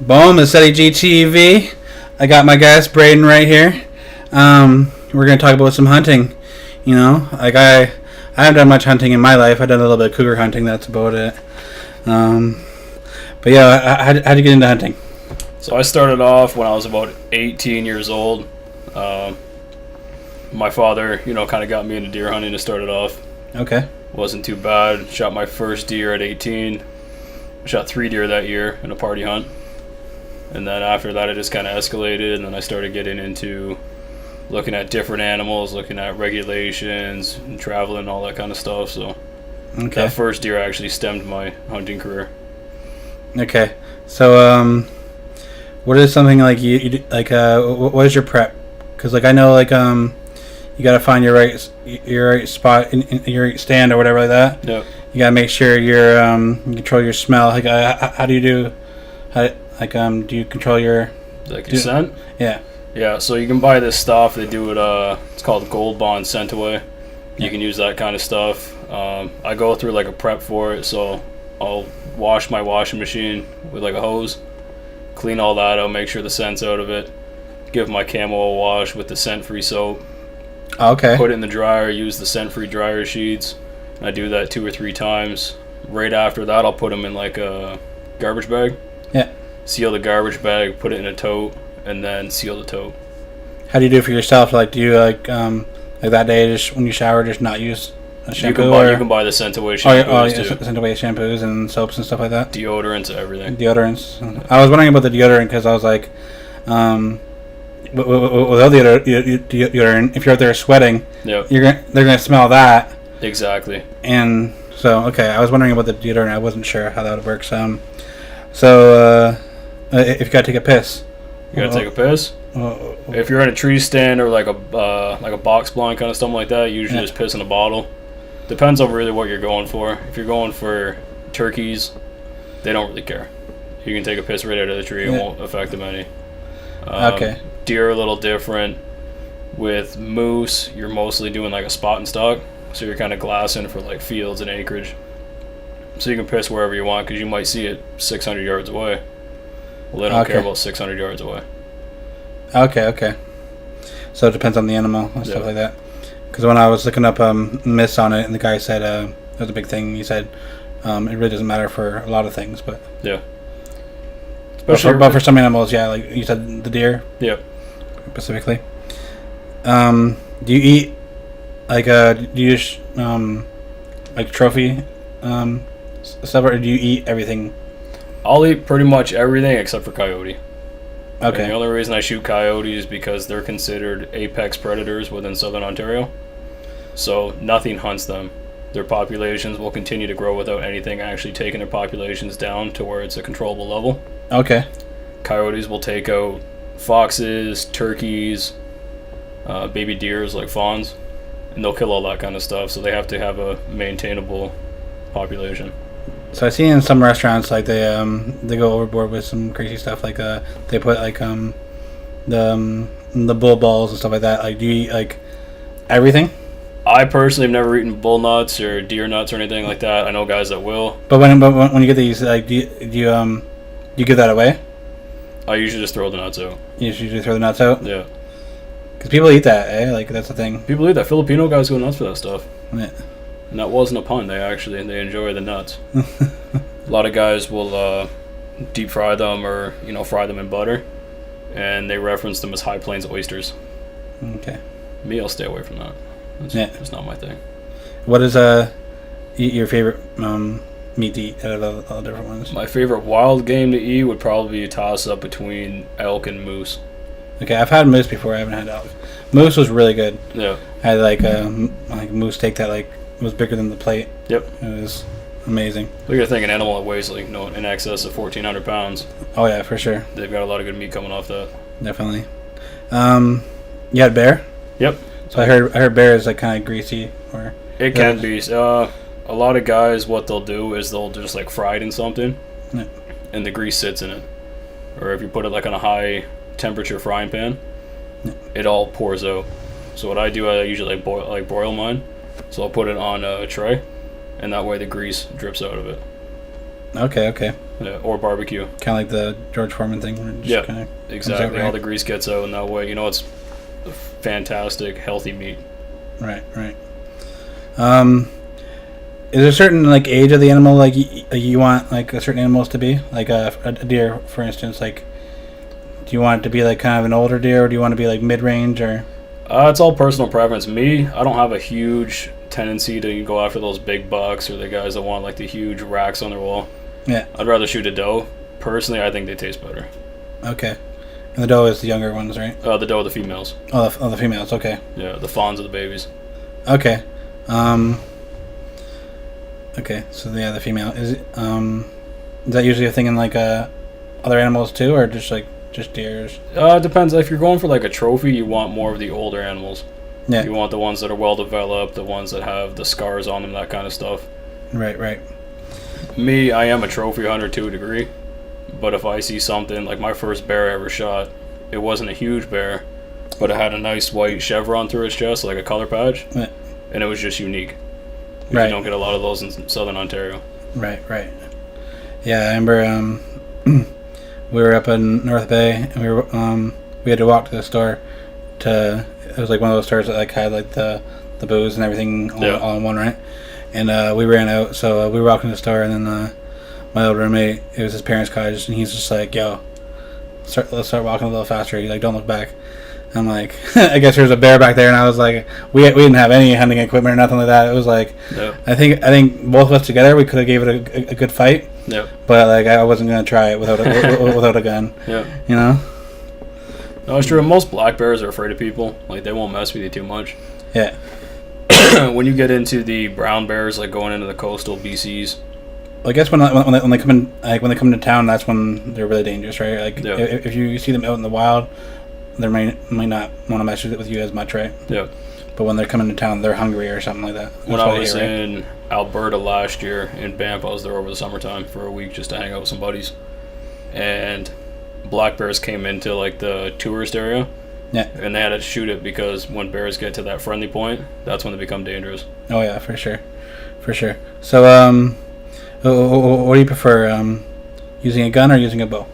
Boom, the Steady GTV. I got my guest Braeden right here. We're gonna talk about some hunting. You know, like I haven't done much hunting in my life. I've done a little bit of cougar hunting. That's about it. But yeah, how'd you get into hunting? So I started off when I was about 18 years old. My father, kind of got me into deer hunting to start it off. Okay. Wasn't too bad. Shot my first deer at 18. Shot 3 deer that year in a party hunt. And then after that, it just kind of escalated, and then I started getting into looking at different animals, looking at regulations, and traveling, all that kind of stuff. So that first deer actually stemmed my hunting career. Okay. So, what is something like you do, like? What is your prep? Because I know you gotta find your right spot in your right stand or whatever like that. Yep. You gotta make sure you control your smell. Like, how do you do? Do you control your scent? Yeah. Yeah. So you can buy this stuff. They do it. It's called Gold Bond Scent Away. You can use that kind of stuff. I go through a prep for it. So I'll wash my washing machine with a hose, clean all that out, make sure the scent's out of it. Give my camo a wash with the scent-free soap. Okay. Put it in the dryer. Use the scent-free dryer sheets. I do that 2 or 3 times. Right after that, I'll put them in a garbage bag. Yeah. Seal the garbage bag, put it in a tote, and then seal the tote. How do you do it for yourself? Do you that day, just when you shower, just not use a shampoo? You can buy the scent away shampoos too. Scent away shampoos and soaps and stuff like that. Deodorants, everything. Deodorants. I was wondering about the deodorant because I was like, without the deodorant, if you're out there sweating, yep, they're gonna smell that. Exactly. And so, okay, I was wondering about the deodorant. I wasn't sure how that works. So if you gotta take a piss, you gotta take a piss. If you're in a tree stand or a box blind kind of something like that, you usually just piss in a bottle. Depends on really what you're going for. If you're going for turkeys, they don't really care. You can take a piss right out of the tree; it won't affect them any. Okay. Deer are a little different. With moose, you're mostly doing a spot and stock, so you're kind of glassing for fields and acreage. So you can piss wherever you want because you might see it 600 yards away. Well, they don't care about 600 yards away. Okay. So it depends on the animal and stuff like that. Because when I was looking up myths on it, and the guy said it was a big thing. He said it really doesn't matter for a lot of things, but yeah. But for some animals, yeah, like you said, the deer. Yeah. Specifically. Do you eat do you use trophy stuff, or do you eat everything? I'll eat pretty much everything except for coyote. Okay. And the only reason I shoot coyote is because they're considered apex predators within southern Ontario. So nothing hunts them. Their populations will continue to grow without anything actually taking their populations down to where it's a controllable level. Okay. Coyotes will take out foxes, turkeys, baby deers like fawns, and they'll kill all that kind of stuff. So they have to have a maintainable population. So I see in some restaurants they go overboard with some crazy stuff, they put the bull balls and stuff like that. Do you eat everything? I personally have never eaten bull nuts or deer nuts or anything like that. I know guys that will. But when you get these, do you give that away? I usually just throw the nuts out. You usually throw the nuts out? Yeah. Because people eat that, eh? That's the thing. People eat that. Filipino guys go nuts for that stuff. Yeah. And that wasn't a pun. They enjoy the nuts. A lot of guys will deep fry them or fry them in butter, and they reference them as High Plains oysters. Okay. Me, I'll stay away from that. It's not my thing. What is your favorite meat to eat out of all the different ones? My favorite wild game to eat would probably be a toss up between elk and moose. Okay, I've had moose before. I haven't had elk. Moose was really good. Yeah. I had moose steak that was bigger than the plate. Yep. It was amazing. Look at an animal that weighs in excess of 1,400 pounds. Oh yeah, for sure. They've got a lot of good meat coming off that. Definitely. You had bear? Yep. So I heard bear is kind of greasy, or it can be. A lot of guys, what they'll do is they'll just fry it in something, and the grease sits in it. Or if you put it on a high temperature frying pan, it all pours out. So what I do, I usually broil mine. So I'll put it on a tray, and that way the grease drips out of it. Okay, okay. Yeah, or barbecue. Kind of like the George Foreman thing. Where it just Yeah, kinda exactly. comes out, right? All the grease gets out in that way. You know, it's fantastic, healthy meat. Right, right. Is there a certain like age of the animal like you want like a certain animals to be like a deer, for instance? Like, do you want it to be like kind of an older deer, or do you want to be like mid range, or? It's all personal preference. Me, I don't have a huge tendency to go after those big bucks or the guys that want like the huge racks on their wall. Yeah. I'd rather shoot a doe. Personally, I think they taste better. Okay. And the doe is the younger ones, right? The doe are the females. Oh, the females. Okay. Yeah, the fawns are the babies. Okay. Okay. So yeah, the female is that usually a thing in like other animals too, or just deers? It depends. If you're going for like a trophy, you want more of the older animals. Yeah. You want the ones that are well developed, the ones that have the scars on them, that kind of stuff. Right. Right. Me, I am a trophy hunter to a degree, but if I see something like my first bear I ever shot, it wasn't a huge bear, but it had a nice white chevron through its chest, like a color patch, Yeah. and it was just unique. Right. You don't get a lot of those in southern Ontario. Right. Right. Yeah, I remember we were up in North Bay, and we had to walk to the store to. It was like one of those stores that like had like the booze and everything all in one, right? And we ran out, so we were walking to the store, and then my old roommate, it was his parents' cottage, and he's just like, "Yo, let's start walking a little faster." He's like, "Don't look back." I'm like, I guess there's a bear back there, and I was like, we didn't have any hunting equipment or nothing like that. It was like, Yep. I think both of us together we could have gave it a good fight. Yep. But like I wasn't gonna try it without without a gun. Yeah. You know. No, it's true. Most black bears are afraid of people. Like, they won't mess with you too much. Yeah. When you get into the brown bears, like going into the coastal BCs. Well, I guess when they come in, like when they come into town, that's when they're really dangerous, right? Like Yeah. if you see them out in the wild, they might not want to mess with you as much, right? Yeah. But when they're coming to town, they're hungry or something like that. When I was in Alberta last year, in Banff, I was there over the summertime for a week just to hang out with some buddies. And black bears came into like the tourist area. Yeah. And they had to shoot it because when bears get to that friendly point, that's when they become dangerous. Oh yeah, for sure. So what do you prefer? Using a gun or using a bow?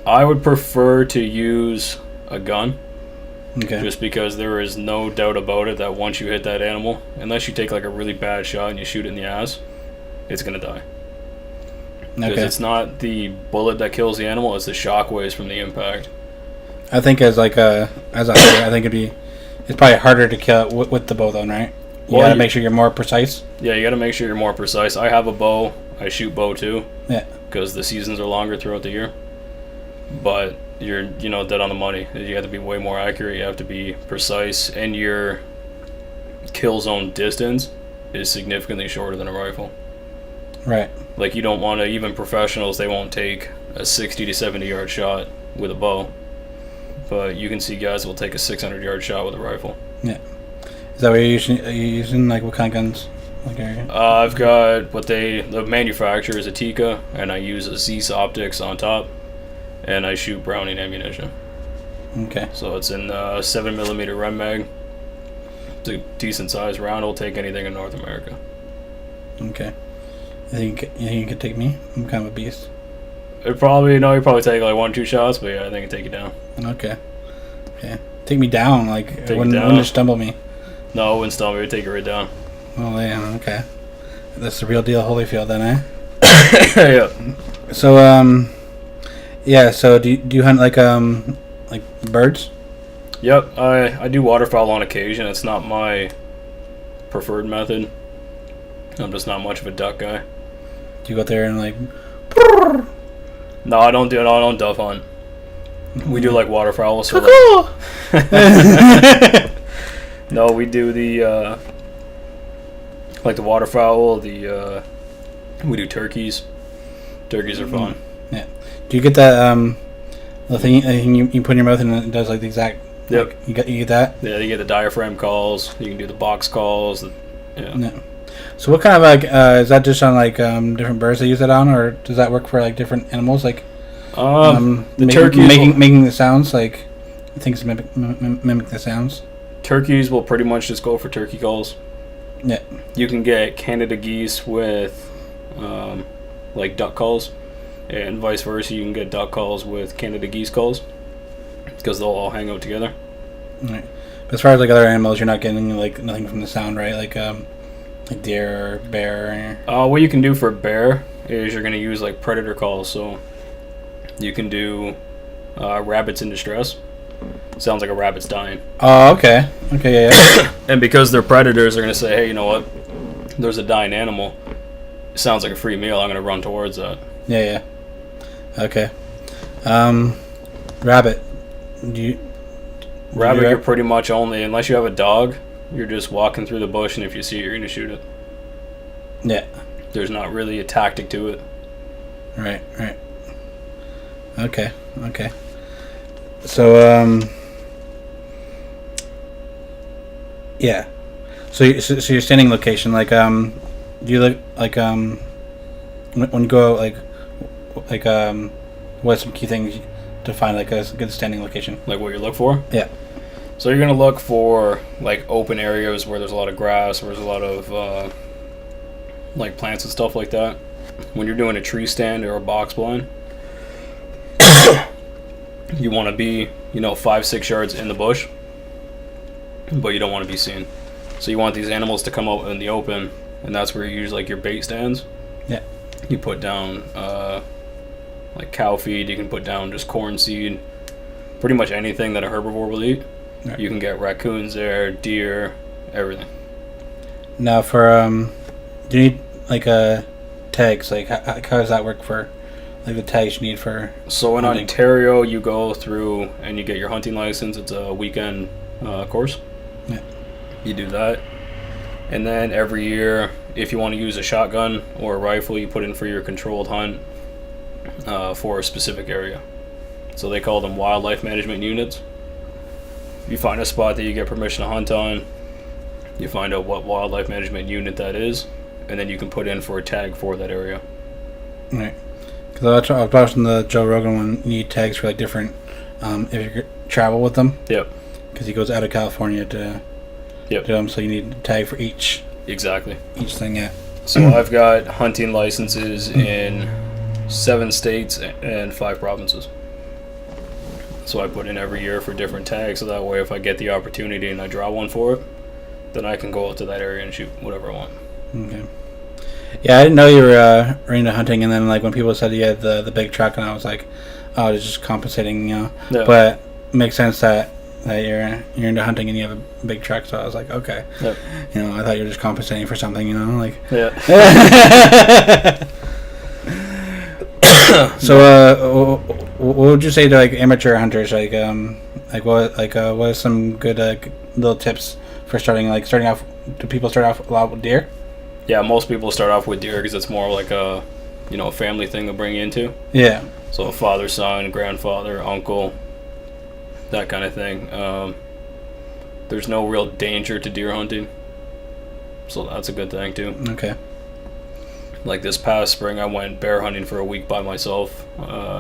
I would prefer to use a gun. Okay. Just because there is no doubt about it that once you hit that animal, unless you take like a really bad shot and you shoot it in the ass, it's going to die. Because it's not the bullet that kills the animal, it's the shockwaves from the impact. I think as a hunter, I think it's probably harder to kill with the bow though, right? You gotta make sure you're more precise. Yeah, you gotta make sure you're more precise. I have a bow. I shoot bow too. Yeah. Because the seasons are longer throughout the year. But you're dead on the money. You have to be way more accurate. You have to be precise, and your kill zone distance is significantly shorter than a rifle. Right. Like, you don't want to, even professionals, they won't take a 60 to 70 yard shot with a bow. But you can see guys that will take a 600 yard shot with a rifle. Yeah. Is that what you're using? Like, what kind of guns? Like, I've got the manufacturer is a Tikka, and I use a Zeiss optics on top, and I shoot Browning ammunition. Okay. So it's in 7mm Rem mag. It's a decent sized round. It'll take anything in North America. Okay. You think you could take me? I'm kind of a beast. You probably take like 1 or 2 shots, but yeah, I think it'd take you down. Okay. Yeah. Take me down, like Take wouldn't just stumble me. No, it wouldn't stumble me. It'd take you right down. Oh yeah, okay. That's the real deal Holyfield then, eh? Yeah. So yeah, so do you hunt like birds? Yep, I do waterfowl on occasion. It's not my preferred method. I'm just not much of a duck guy. Do you go out there and like No, I don't dove hunt. We do like waterfowl. So no, we do the like the waterfowl. We do turkeys. Turkeys are fun. Yeah. Do you get that the thing you put in your mouth and it does like the exact? Yep. Like, you get that? Yeah, you get the diaphragm calls. You can do the box calls. Yeah. So what kind of like is that just on like different birds they use it on, or does that work for like different animals? Like the turkeys making the sounds, like things mimic the sounds. Turkeys will pretty much just go for turkey calls. Yeah. You can get Canada geese with like duck calls, and vice versa. You can get duck calls with Canada geese calls because they'll all hang out together. Right. But as far as like other animals, you're not getting like nothing from the sound, right? Like deer or bear. What you can do for bear is you're going to use like predator calls. So you can do rabbits in distress. Sounds like a rabbit's dying. Oh, okay. Okay, yeah. And because they're predators, they're going to say, hey, you know what? There's a dying animal. It sounds like a free meal. I'm going to run towards that. Yeah. Okay. Rabbit. Rabbit, you're pretty much only, unless you have a dog, you're just walking through the bush, and if you see it, you're going to shoot it. Yeah. There's not really a tactic to it. Right. Okay. So, yeah. So your standing location, like, do you look like, when you go, like, what's some key things to find, like, a good standing location? Like what you look for? Yeah. So you're going to look for, like, open areas where there's a lot of grass, where there's a lot of, like, plants and stuff like that. When you're doing a tree stand or a box blind, you want to be, 5-6 yards in the bush, but you don't want to be seen. So you want these animals to come out in the open, and that's where you use, like, your bait stands. Yeah. You put down, like, cow feed. You can put down just corn seed. Pretty much anything that a herbivore will eat. Right. You can get raccoons there, deer, everything. Now for, do you need, like, tags? Like, how does that work for, like, the tags you need for So in hunting? Ontario, you go through and you get your hunting license. It's a weekend course. Yeah. You do that. And then every year, if you want to use a shotgun or a rifle, you put in for your controlled hunt for a specific area. So they call them wildlife management units. You find a spot that you get permission to hunt on, you find out what wildlife management unit that is, and then you can put in for a tag for that area. Right. Because I was watching the Joe Rogan one. You need tags for, like, different, if you travel with them. Yep. Because he goes out of California to do them, so you need a tag for each Exactly. thing, yeah. So I've got hunting licenses in 7 states and 5 provinces. So I put in every year for different tags, so that way if I get the opportunity and I draw one for it, then I can go out to that area and shoot whatever I want. Okay. Yeah, I didn't know you were into hunting, and then, like, when people said you had the big truck, and I was like, oh, it's just compensating, Yeah. But it makes sense that you're into hunting and you have a big truck, so I was like, okay. Yep. I thought you were just compensating for something, like. Yeah. So, what would you say to, like, amateur hunters? What are some good little tips for starting off? Do people start off a lot with deer? Yeah, most people start off with deer because it's more like a family thing to bring you into. Yeah. So father, son, grandfather, uncle, that kind of thing. There's no real danger to deer hunting, so that's a good thing too. Okay. Like this past spring, I went bear hunting for a week by myself,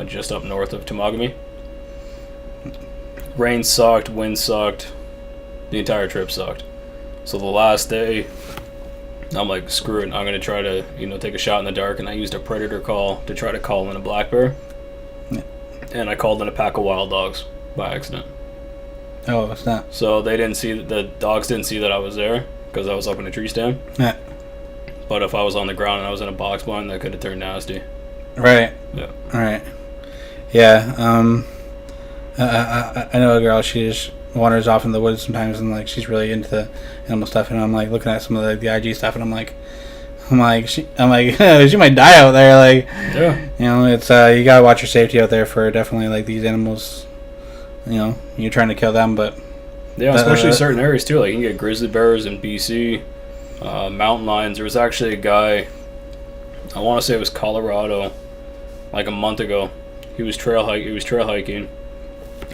just up north of Temagami. Rain sucked, wind sucked, the entire trip sucked. So the last day, I'm like, screw it, I'm going to try to, take a shot in the dark, and I used a predator call to try to call in a black bear. Yeah. And I called in a pack of wild dogs by accident. Oh, what's that? So the dogs didn't see that I was there, because I was up in a tree stand. Yeah. But if I was on the ground and I was in a box blind, that could have turned nasty. Right. Yeah. Right. Yeah. I know a girl. She just wanders off in the woods sometimes, and, like, she's really into the animal stuff. And I'm, like, looking at some of the IG stuff, and I'm like, she might die out there. Like, yeah. It's you gotta watch your safety out there for definitely, like, these animals. You're trying to kill them, but yeah, especially certain areas too. Like you can get grizzly bears in BC, mountain lions. There was actually a guy, I want to say it was Colorado, like a month ago. He was trail hiking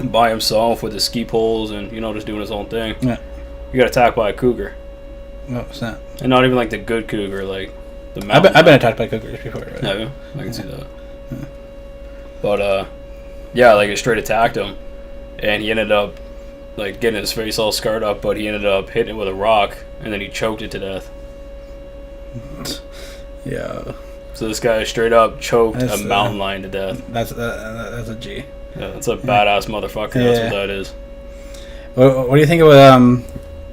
by himself with his ski poles and just doing his own thing. Yeah. He got attacked by a cougar. What was that? And not even like the good cougar, like the mountain. I've been attacked by cougars before. Right? Have you? I can see that. Yeah. But yeah, like it straight attacked him, and he ended up like getting his face all scarred up. But he ended up hitting it with a rock, and then he choked it to death. Yeah. So So this guy straight up choked That's, a mountain lion to death. That's a G. Yeah, that's a badass motherfucker. That's what that is. What do you think about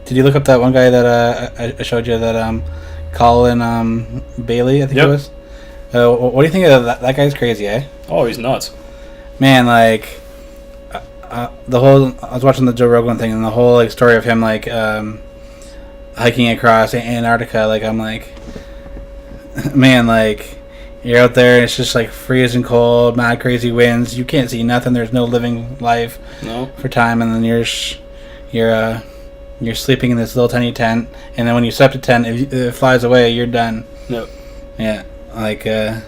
Did you look up that one guy that I showed you, that Colin Bailey, I think it was? What do you think of that? That guy's crazy, eh? Oh, he's nuts. Man, like the whole, I was watching the Joe Rogan thing, and the whole like story of him like hiking across Antarctica. Like, I'm like, man, like, you're out there and it's just like freezing cold, mad crazy winds. You can't see nothing. There's no living life for time, and then you're sleeping in this little tiny tent, and then when you set up the tent, if it flies away, you're done. Yep. Yeah, like that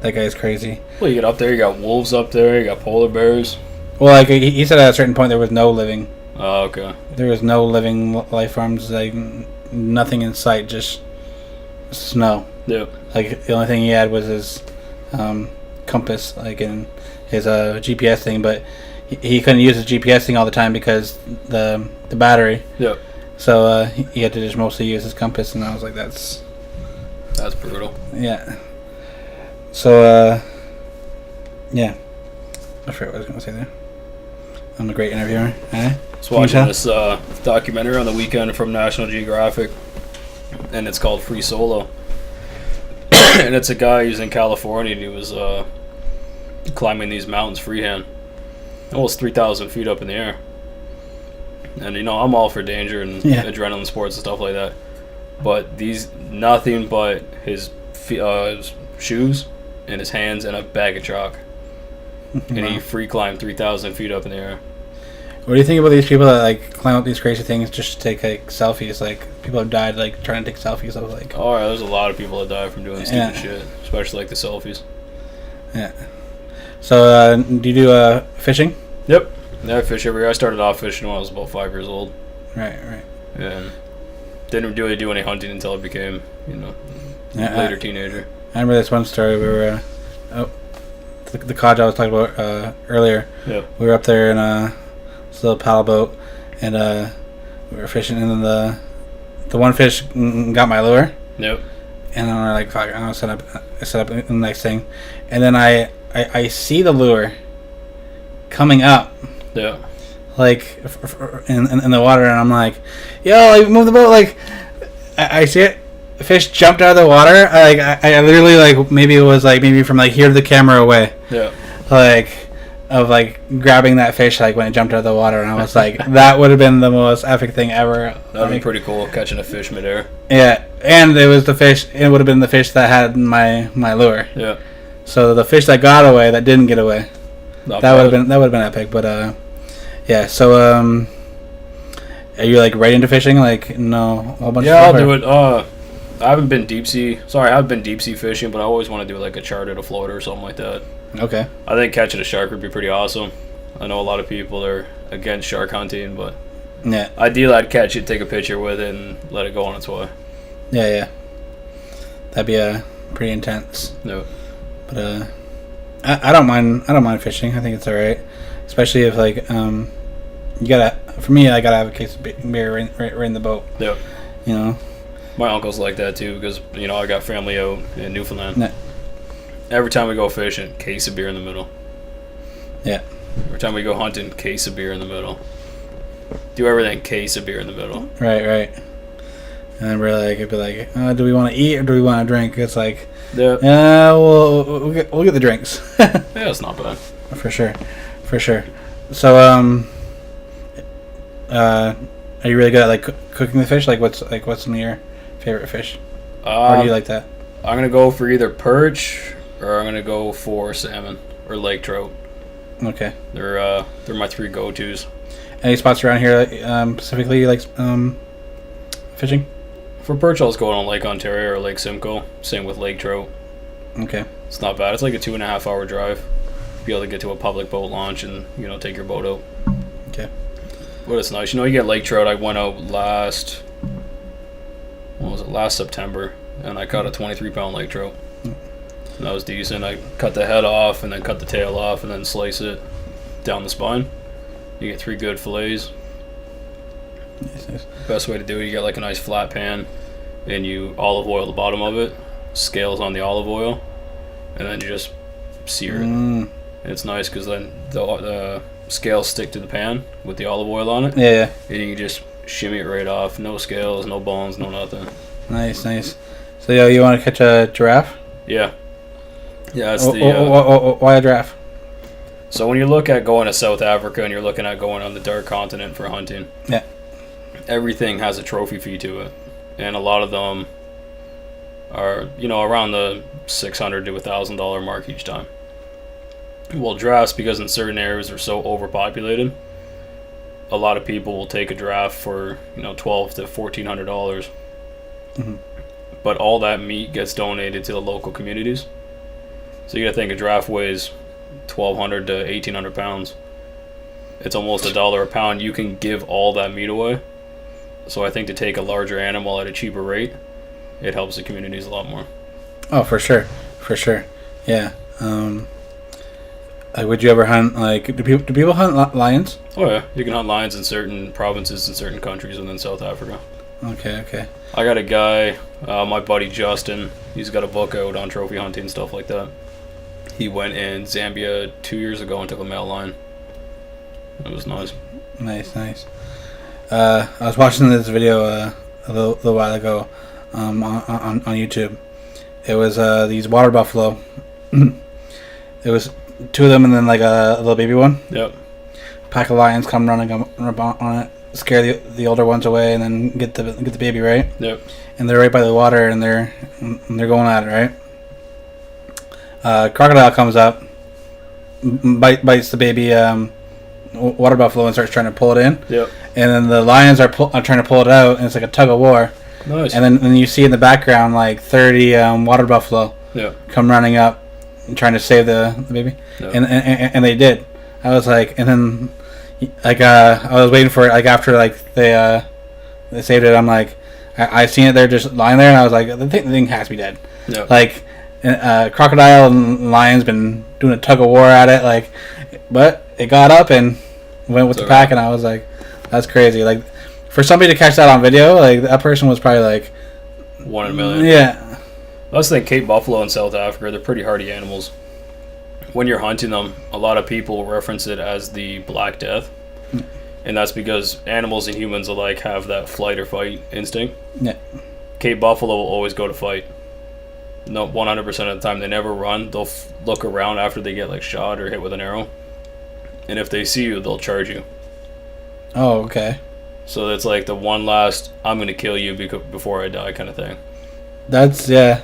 guy's crazy. Well, you get up there, you got wolves up there, you got polar bears. Well, like he said, at a certain point there was no living. Oh, okay. There was no living life forms, like nothing in sight, just snow. Yep. Like the only thing he had was his compass, like in his GPS thing, but he couldn't use his GPS thing all the time because the battery. Yep. So he had to just mostly use his compass, and I was like, that's brutal. Yeah. So yeah, I forgot what I was gonna say there. I'm a great interviewer. Eh? I was watching this documentary on the weekend from National Geographic, and it's called Free Solo. And it's a guy who's in California, and he was climbing these mountains freehand, almost 3,000 feet up in the air. And I'm all for danger and adrenaline sports and stuff like that, but nothing but his shoes and his hands and a bag of chalk. And he free climbed 3,000 feet up in the air. What do you think about these people that like climb up these crazy things just to take like selfies? Like, people have died like trying to take selfies. I was like, oh yeah, there's a lot of people that die from doing stupid shit, especially like the selfies. Yeah. So do you do fishing? Yep. Yeah, I fish every year. I started off fishing when I was about 5 years old. Right. And didn't really do any hunting until I became, later teenager. I remember this one story. We were the codge I was talking about earlier. Yep. We were up there in this little paddle boat, and we were fishing, and then the one fish got my lure. Yep. And then we're like, fuck, I'm gonna set up the next thing, and then I see the lure coming up. Yeah. Like in the water, and I'm like, yo, like, move the boat. Like, I see it. The fish jumped out of the water. I literally, like, maybe it was like maybe from like here to the camera away. Yeah. Like, of like grabbing that fish like when it jumped out of the water, and I was like, that would have been the most epic thing ever. That'd be pretty cool, catching a fish midair. Yeah, and it was the fish. It would have been the fish that had my lure. Yeah. So the fish that got away, that didn't get away. That would have been epic. But yeah. So are you like right into fishing? Like, no, a whole bunch. Yeah, of I'll do it. I haven't been deep sea. Sorry, I haven't been deep sea fishing, but I always want to do like a charter to floater or something like that. Okay. I think catching a shark would be pretty awesome. I know a lot of people are against shark hunting, but yeah, ideally I'd catch it, take a picture with it, and let it go on its way. Yeah. That'd be pretty intense. No. But I don't mind fishing. I think it's all right, especially if like you gotta. For me, I gotta have a case of beer right in the boat. Yep. My uncle's like that too, because I got family out in Newfoundland. Yeah. Every time we go fishing, case of beer in the middle. Yeah. Every time we go hunting, case of beer in the middle. Do everything, case of beer in the middle. Right. And we're like, it'd be like, do we want to eat or do we want to drink? It's like, we'll get the drinks. Yeah, it's not bad. For sure. So, are you really good at like cooking the fish? Like, what's some of your favorite fish? Or do you like that? I'm gonna go for either perch or I'm gonna go for salmon or lake trout. Okay. They're my three go-tos. Any spots around here specifically you like fishing? For perch, I was going on Lake Ontario or Lake Simcoe. Same with lake trout. Okay. It's not bad. It's like a 2.5 hour drive. Be able to get to a public boat launch and take your boat out. Okay. But it's nice. You get lake trout. I went out last September, and I caught a 23-pound lake trout. And that was decent. I cut the head off and then cut the tail off and then slice it down the spine. You get 3 good fillets. Nice. Best way to do it, you get like a nice flat pan and you olive oil the bottom of it scales on the olive oil, and then you just sear it. And it's nice because then the scales stick to the pan with the olive oil on it. Yeah. And you can just shimmy it right off. No scales, no bones, no nothing. Nice. So, yo, you want to catch a giraffe? Yeah. Yeah, that's why a giraffe? So when you look at going to South Africa and you're looking at going on the dark continent for hunting, yeah, everything has a trophy fee to it, and a lot of them are, around the $600 to $1,000 mark each time. Well, giraffes, because in certain areas they're so overpopulated, a lot of people will take a giraffe for $1,200 to $1,400. But all that meat gets donated to the local communities. So you gotta think a giraffe weighs 1,200 to 1,800 pounds. It's almost $1 a pound. You can give all that meat away. So I think to take a larger animal at a cheaper rate, it helps the communities a lot more. Oh, for sure. Yeah. Would you ever hunt, do people hunt lions? Oh yeah, you can hunt lions in certain provinces and certain countries within South Africa. Okay. I got a guy, my buddy Justin, he's got a book out on trophy hunting and stuff like that. He went in Zambia 2 years ago and took a male lion. It was nice. Nice. I was watching this video a little while ago on YouTube. It was these water buffalo. It was two of them and then like a little baby one. Yep. Pack of lions come running on it, scare the older ones away, and then get the baby, right? Yep. And they're right by the water, and they're going at it, right? Crocodile comes up, bites the baby water buffalo and starts trying to pull it in. Yep. And then the lions are trying to pull it out, and it's like a tug of war. Nice. And then you see in the background like 30 water buffalo come running up and trying to save the baby. Yep. And they did. I was like, and then like I was waiting for it, like after like they saved it. I'm like, I seen it there just lying there, and I was like, the thing has to be dead. Yep. Like crocodile and lion's been doing a tug of war at it, like, but it got up and went with the pack, and I was like, that's crazy. Like, for somebody to catch that on video, like that person was probably like 1 in a million. Yeah. Let's think Cape buffalo in South Africa. They're pretty hardy animals. When you're hunting them, a lot of people reference it as the Black Death, and that's because animals and humans alike have that flight or fight instinct. Yeah. Cape buffalo will always go to fight. No, 100% of the time. They never run. They'll look around after they get like shot or hit with an arrow, and if they see you, they'll charge you. Oh, okay. So it's like the one last "I'm gonna kill you before I die" kind of thing. That's a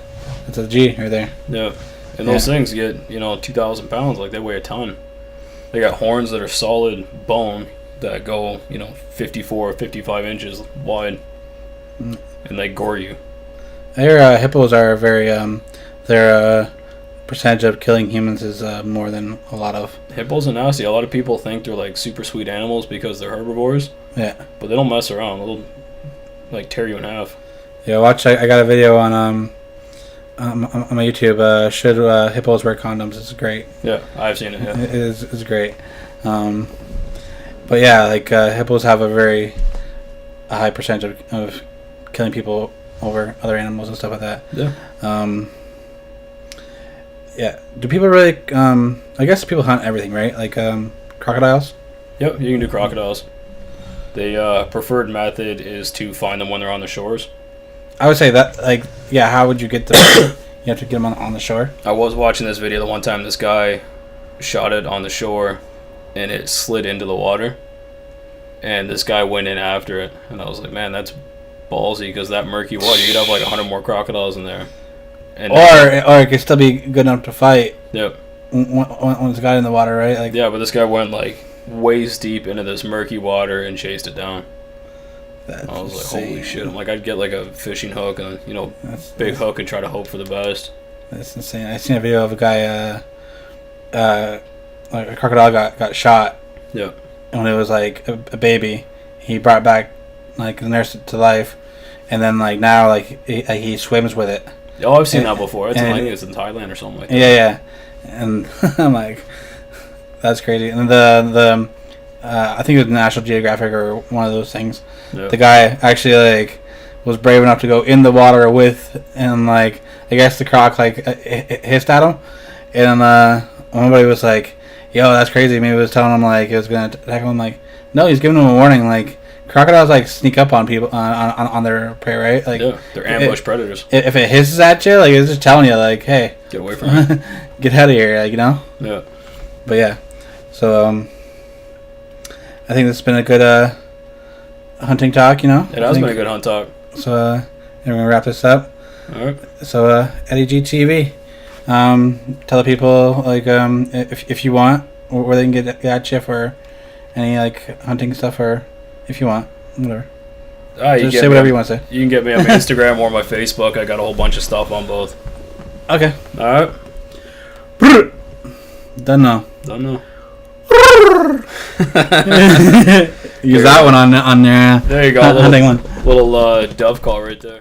G right there. Yeah. And those things get, 2,000 pounds. Like, they weigh a ton. They got horns that are solid bone that go, 54, 55 inches wide. And they gore you. I hear hippos are very, their percentage of killing humans is more than a lot of. Hippos are nasty. A lot of people think they're, like, super sweet animals because they're herbivores. Yeah. But they don't mess around. They'll, like, tear you in half. Yeah, watch. I got a video on my YouTube, should hippos wear condoms? It's great. Yeah, I've seen it. Yeah, it's great. But yeah, like hippos have a high percentage of killing people over other animals and stuff like that. Yeah. Yeah. Do people really? I guess people hunt everything, right? Like crocodiles. Yep, you can do crocodiles. The preferred method is to find them when they're on the shores. I would say that, like, yeah, how would you get them? You have to get them on the shore? I was watching this video the one time. This guy shot it on the shore, and it slid into the water. And this guy went in after it. And I was like, man, that's ballsy, because that murky water, you could have like 100 more crocodiles in there. And or it could still be good enough to fight. Yep. When it's got in the water, right? Like, yeah, but this guy went, like, waist deep into this murky water and chased it down. I was like, holy shit. I'm like, I'd get like a fishing hook and, big hook and try to hope for the best. That's insane. I seen a video of a guy, like a crocodile got shot. Yeah. And when it was like a baby, he brought back, like, nursed it to life. And then, like, now, like, he swims with it. Oh, I've seen that before. I think it's in Thailand or something like that. Yeah. And I'm like, that's crazy. And the I think it was National Geographic or one of those things. Yep. The guy actually, like, was brave enough to go in the water with, and like I guess the croc like hissed at him, and one buddy was like, "Yo, that's crazy." Maybe it was telling him like it was gonna attack him. I'm like, no, he's giving him a warning. Like crocodiles like sneak up on people on their prey, right? Like yeah, they're ambush predators. If it hisses at you, like it's just telling you like, hey, get away from me, get out of here, like Yeah. But yeah, so I think this has been a good hunting talk. It has been a good hunt talk. So we're gonna wrap this up. All right. So Eddie G TV, tell the people like if you want where they can get at you for any like hunting stuff, or if you want whatever. Just say whatever you want to say. You can get me on my Instagram or my Facebook. I got a whole bunch of stuff on both. Okay. All right. Done now. Use that one on there. There you go. Little dove call right there.